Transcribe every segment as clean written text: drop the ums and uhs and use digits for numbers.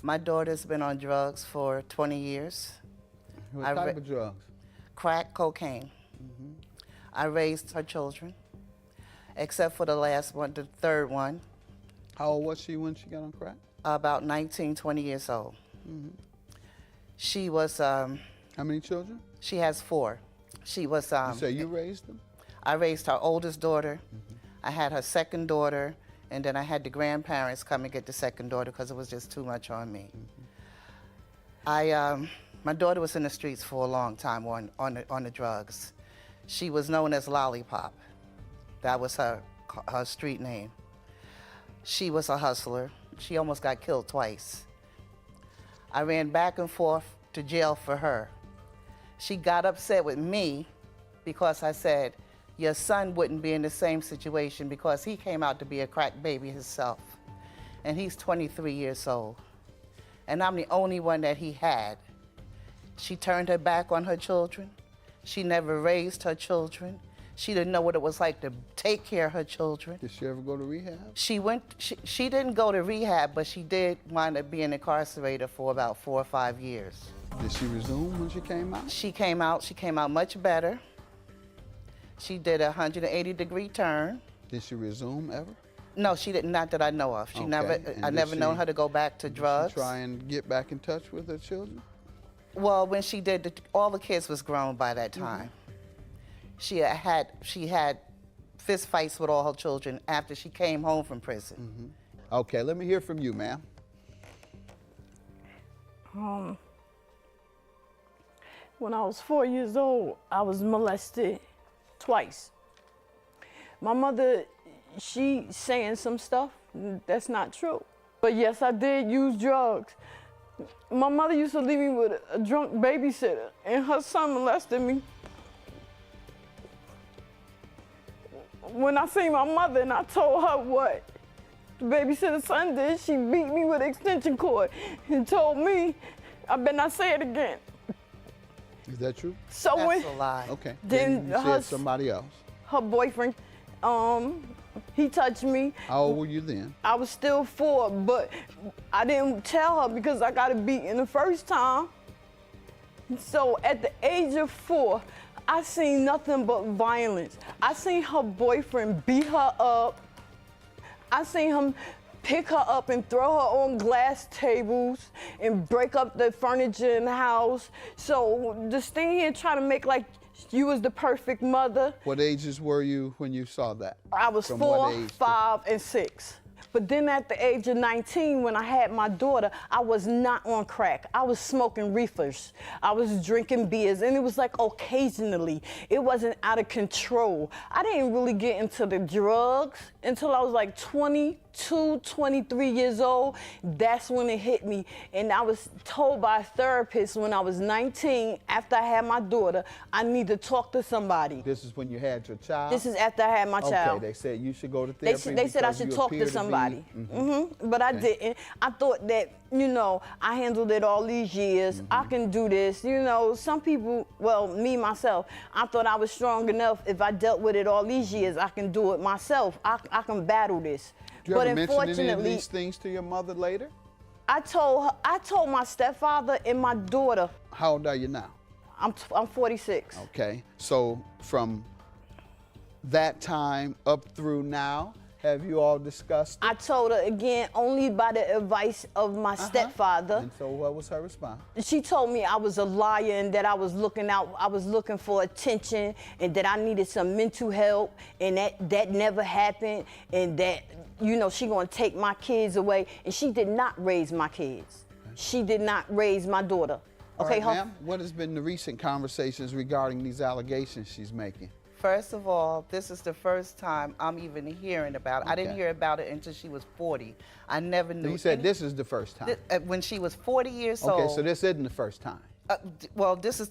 My daughter's been on drugs for 20 years. What type of drugs? Crack cocaine. I raised her children, except for the last one, the third one, How old was she when she got on crack? about 19, 20 years old. She was, How many children? she has 4. She was, You say you raised them? I raised her oldest daughter. I had her second daughter, and then I had the grandparents come and get the second daughter because it was just too much on me. My daughter was in the streets for a long time on the drugs. She was known as Lollipop. That was her street name. She was a hustler. She almost got killed twice. I ran back and forth to jail for her. She got upset with me because I said, your son wouldn't be in the same situation because he came out to be a crack baby himself. And he's 23 years old. And I'm the only one that he had. She turned her back on her children. She never raised her children. She didn't know what it was like to take care of her children. Did she ever go to rehab? She didn't go to rehab, but she did wind up being incarcerated for about 4 or 5 years. Did she resume when she came out? She came out much better. She did a 180-degree turn. Did she resume ever? No, she didn't, not that I know of. She never, And I did never known she- her to go back to Did drugs. she try and get back in touch with her children? Well, when she did, all the kids was grown by that time. She had fist fights with all her children after she came home from prison. Okay, let me hear from you, ma'am. When I was 4 years old, I was molested twice. My mother, she saying some stuff that's not true. But yes, I did use drugs. My mother used to leave me with a drunk babysitter, and her son molested me. When I seen my mother and I told her what the babysitter's son did, she beat me with an extension cord and told me I better not say it again. Is that true? So when That's a lie. Okay. Then you her- said somebody else. her boyfriend, he touched me. How old were you then? I was still 4, but I didn't tell her because I got beaten the first time. So at the age of 4, I seen nothing but violence. I seen her boyfriend beat her up. I seen him pick her up and throw her on glass tables and break up the furniture in the house. So to stand here and try to make like you was the perfect mother, What ages were you when you saw that? I was From 4, what age to- 5, and 6. But then at the age of 19, when I had my daughter, I was not on crack. I was smoking reefers. I was drinking beers, and it was like occasionally. It wasn't out of control. I didn't really get into the drugs until I was like 22, 23 years old. That's when it hit me. And I was told by a therapist when I was 19, after I had my daughter, I need to talk to somebody. This is when you had your child? This is after I had my child. Okay, they said you should go to They, therapy. they said I because should you talk appear to be- somebody. But I didn't. I thought that, I handled it all these years. I can do this. Some people, well, me, myself, I thought I was strong enough. If I dealt with it all these years, I can do it myself. I can battle this. Did you But ever mention any of unfortunately, these things to your mother later? I told my stepfather and my daughter. How old are you now? I'm 46. Okay, so from that time up through now, have you all discussed it? I told her again only by the advice of my stepfather. And so what was her response? She told me I was a liar and that I was looking for attention and that I needed some mental help and that never happened and that, she gonna take my kids away. And she did not raise my kids. She did not raise my daughter. All Okay, right, ma'am, what has been the recent conversations regarding these allegations she's making? First of all, this is the first time I'm even hearing about it. I didn't Okay. hear about it until she was 40. I never knew. You said this is the first time. When she was 40 years old. Okay, so this isn't the first time. Well, this is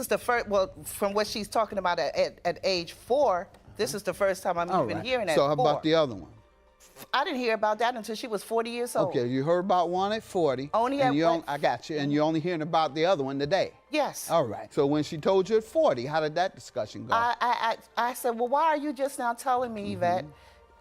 the first. Well, from what she's talking about at age 4, this is the first time I'm All even right. hearing that. So how about the other one? I didn't hear about that until she was 40 years old. Okay, you heard about one at 40. Only and at you what- I got you, and you're only hearing about the other one today. Yes. All right. So when she told you at 40, how did that discussion go? I said, well, why are you just now telling me, Yvette,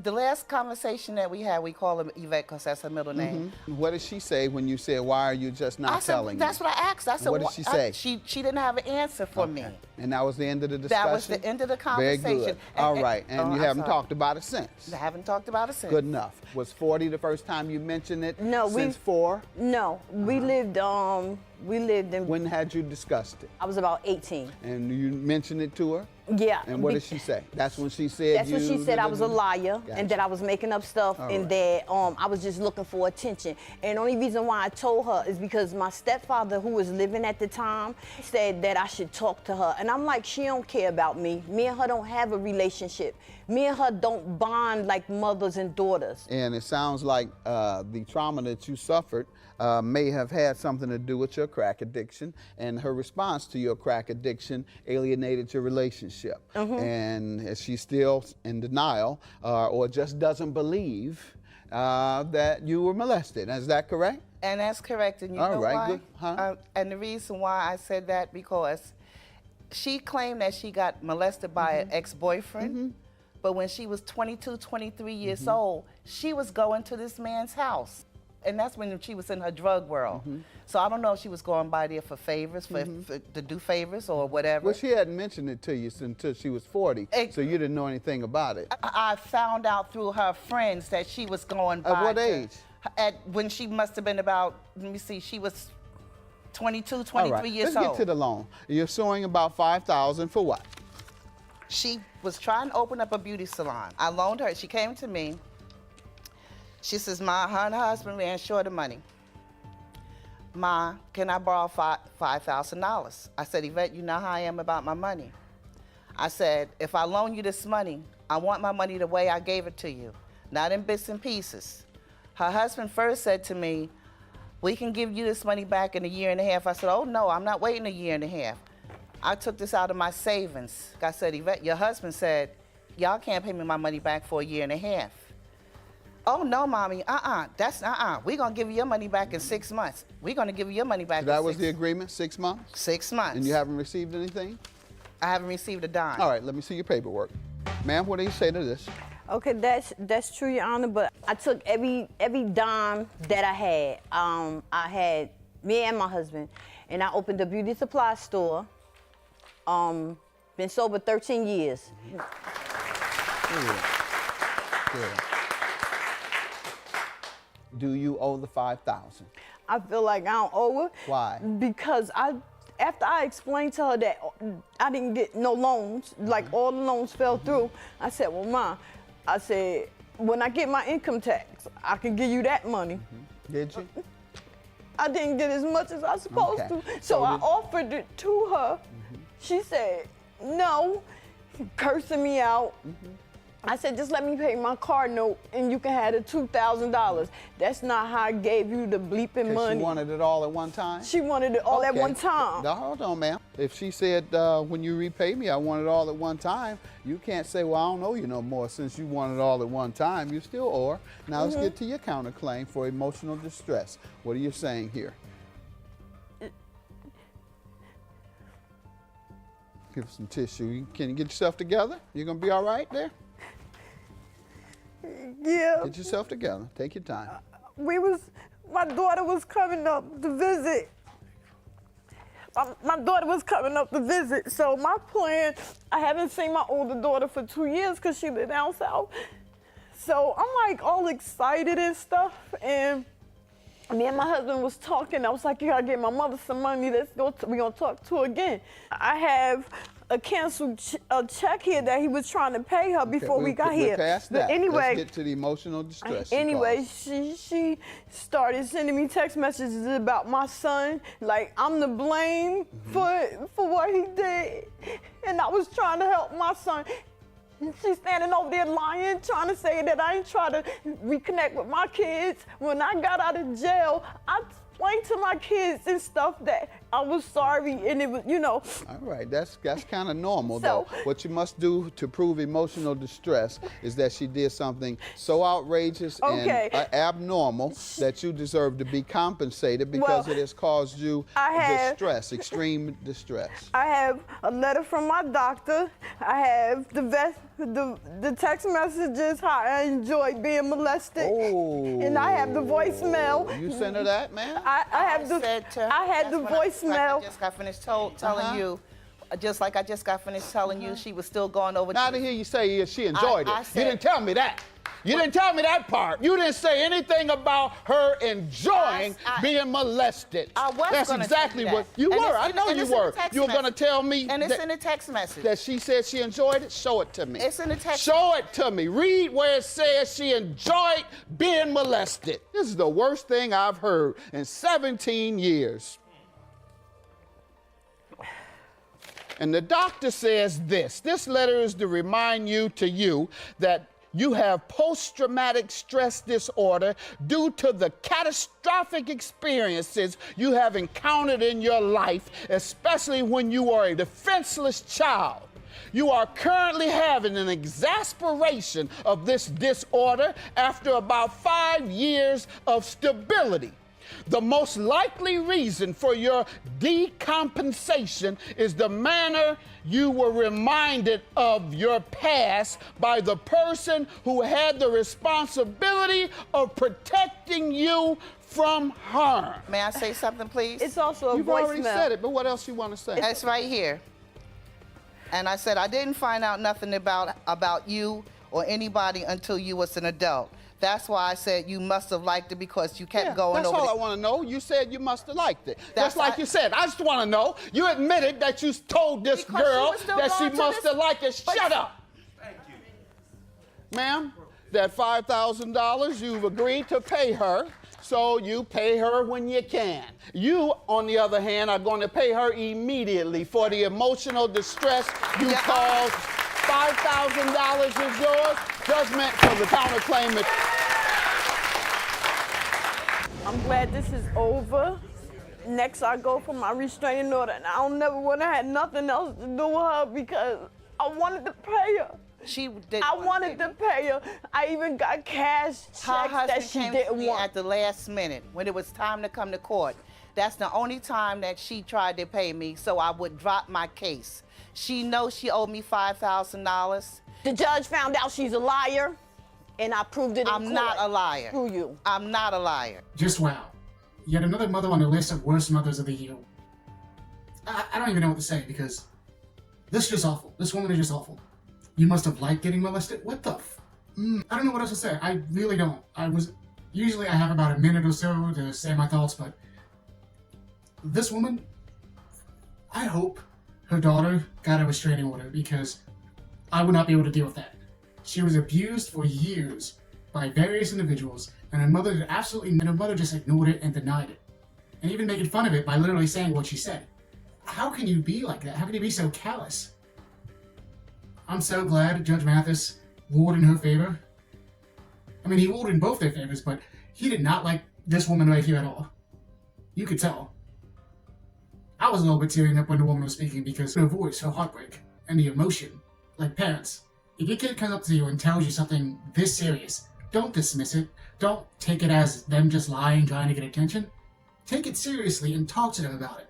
The last conversation that we had, we call her Yvette because that's her middle name. What did she say when you said, why are you just not I said, telling that's me? what I asked. I said, What did she say? She didn't have an answer for me. And that was the end of the discussion? That was the end of the Very conversation. good. All right, and you I'm haven't sorry. talked about it since? I haven't talked about it since. Good enough. Was 40 the first time you mentioned it? No, Since 4? No, we lived in. When had you discussed it? I was about 18. And you mentioned it to her? Yeah. And what did she say? That's when she said That's when she said I was a liar Gotcha. and that I was making up stuff All and right. that I was just looking for attention. And the only reason why I told her is because my stepfather, who was living at the time, said that I should talk to her. And I'm like, she don't care about me. Me and her don't have a relationship. Me and her don't bond like mothers and daughters. And it sounds like the trauma that you suffered may have had something to do with your crack addiction, and her response to your crack addiction alienated your relationship. And she's still in denial or just doesn't believe that you were molested. Is that correct? And that's correct. And you All know right, why? good. Huh? And the reason why I said that, because she claimed that she got molested by an ex-boyfriend. But when she was 22, 23 years old, she was going to this man's house. And that's when she was in her drug world. So I don't know if she was going by there for favors, to do favors or whatever. Well, she hadn't mentioned it to you until she was 40, Ex- so you didn't know anything about it. I found out through her friends that she was going by. At what to- age? When she must have been about, let me see, she was 22, All 23 right, years let's old. get to the loan. You're suing about $5,000 for what? She was trying to open up a beauty salon. I loaned her. She came to me. She says, Ma, her and her husband ran short of money. Ma, can I borrow $5,000? I said, Yvette, you know how I am about my money. I said, if I loan you this money, I want my money the way I gave it to you, not in bits and pieces. Her husband first said to me, we can give you this money back in a year and a half. I said, oh no, I'm not waiting a year and a half. I took this out of my savings. I said, Yvette, your husband said, y'all can't pay me my money back for a year and a half. Oh no, mommy, we're gonna give you your money back in 6 months. We're gonna give you your money back So that in was the 6 agreement, 6 months? 6 months. And you haven't received anything? I haven't received a dime. All right, let me see your paperwork. Ma'am, what do you say to this? Okay, that's true, Your Honor. But I took every dime that I had. I had me and my husband, and I opened a beauty supply store. Been sober 13 years. Good. Do you owe the $5,000? I feel like I don't owe her. Why? Because after I explained to her that I didn't get no loans, like all the loans fell through, I said, well, Ma, I said, when I get my income tax, I can give you that money. Did you? I didn't get as much as I was supposed Okay. to. So I did- offered it to her. She said, no, cursing me out. I said, just let me pay my car note and you can have the $2,000. That's not how I gave you the bleeping 'Cause money. she wanted it all at one time? She wanted it all at Okay. one time. Now, hold on, ma'am. If she said, when you repay me, I want it all at one time, you can't say, well, I don't owe you no more since you want it all at one time. You still owe her. Now, let's get to your counterclaim for emotional distress. What are you saying here? Give us some tissue. Can you get yourself together? You gonna be all right there? Yeah. Get yourself together. Take your time. My daughter was coming up to visit. My daughter was coming up to visit. So my plan, I haven't seen my older daughter for 2 years because she lives down south. So I'm like all excited and stuff. And me and my husband was talking. I was like, you gotta get my mother some money. We're gonna talk to her again. I have a canceled check here that he was trying to pay her before we got here. We're past But that. anyway, Let's get to the emotional distress. she anyway, caused. she started sending me text messages about my son, like I'm to blame for what he did, and I was trying to help my son. And she's standing over there lying, trying to say that I ain't trying to reconnect with my kids. When I got out of jail, I explained to my kids and stuff that I was sorry, and it was, you know. All right, that's kind of normal, So- though. What you must do to prove emotional distress is that she did something so outrageous Okay. and abnormal that you deserve to be compensated because Well, it has caused you I have- distress, extreme distress. I have a letter from my doctor. I have the text messages how I enjoyed being molested. Oh. And I have the voicemail. You sent her that, man? I had the said to her, I had the that's when voicemail. I just got finished telling you, just like I just got finished telling you, she was still going over. Now to to hear you say she enjoyed I it. said- You didn't tell me that. You didn't tell me that part. You didn't say anything about her enjoying being molested. I was That's gonna exactly tell you what that. you And were. it's I in- know and you it's in the were. text You were going to message. tell me And it's that, in the text message. that she said she enjoyed it. Show it to me. It's in the text. Show it to me. Read where it says she enjoyed being molested. This is the worst thing I've heard in 17 years. And the doctor says this letter is to remind you that you have post-traumatic stress disorder due to the catastrophic experiences you have encountered in your life, especially when you are a defenseless child. You are currently having an exacerbation of this disorder after about 5 years of stability. The most likely reason for your decompensation is the manner you were reminded of your past by the person who had the responsibility of protecting you from harm. May I say something, please? It's also a You've voicemail. already said it, but what else you want to say? It's right here. And I said I didn't find out nothing about you or anybody until you was an adult. That's why I said you must have liked it because you kept going that's over. all I want to know. You said you must have liked it. That's Just like you said. I just want to know. You admitted that you told this Because she girl was still that she going to must this- have liked it. But- Shut up. Thank you. Ma'am, that $5,000 you've agreed to pay her, so you pay her when you can. You, on the other hand, are going to pay her immediately for the emotional distress you Yeah. caused. $5,000 is yours. Judgment for the counterclaimant. I'm glad this is over. Next, I go for my restraining order, and I don't never want to have nothing else to do with her because I wanted to pay her. She did. I wanted to pay her. I even got cash checks Her husband that she came to didn't me want. at the last minute when it was time to come to court. That's the only time that she tried to pay me, so I would drop my case. She knows she owed me $5,000. The judge found out she's a liar, and I proved it in I'm court. not a liar. Through you. I'm not a liar. Just wow. Yet another mother on the list of worst mothers of the year. I don't even know what to say because this is just awful. This woman is just awful. You must have liked getting molested? What the I don't know what else to say. I really don't. Usually I have about a minute or so to say my thoughts, but this woman, I hope her daughter got a restraining order because I would not be able to deal with that. She was abused for years by various individuals, and her mother did and her mother just ignored it and denied it, and even making fun of it by literally saying what she said. How can you be like that? How can you be so callous? I'm so glad Judge Mathis ruled in her favor. I mean, he ruled in both their favors, but he did not like this woman right here at all. You could tell. I was a little bit tearing up when the woman was speaking because her voice, her heartbreak, and the emotion. Like parents, if your kid comes up to you and tells you something this serious, don't dismiss it. Don't take it as them just lying, trying to get attention. Take it seriously and talk to them about it.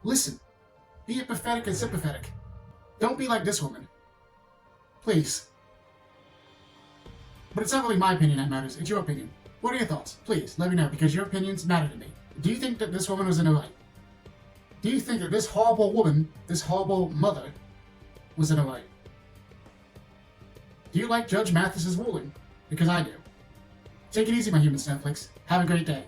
Listen. Be empathetic and sympathetic. Don't be like this woman. Please. But it's not really my opinion that matters, it's your opinion. What are your thoughts? Please, let me know, because your opinions matter to me. Do you think that this woman was in the right? Do you think that this horrible woman, this horrible mother, was in the right? Do you like Judge Mathis's ruling? Because I do. Take it easy, my human snowflakes. Have a great day.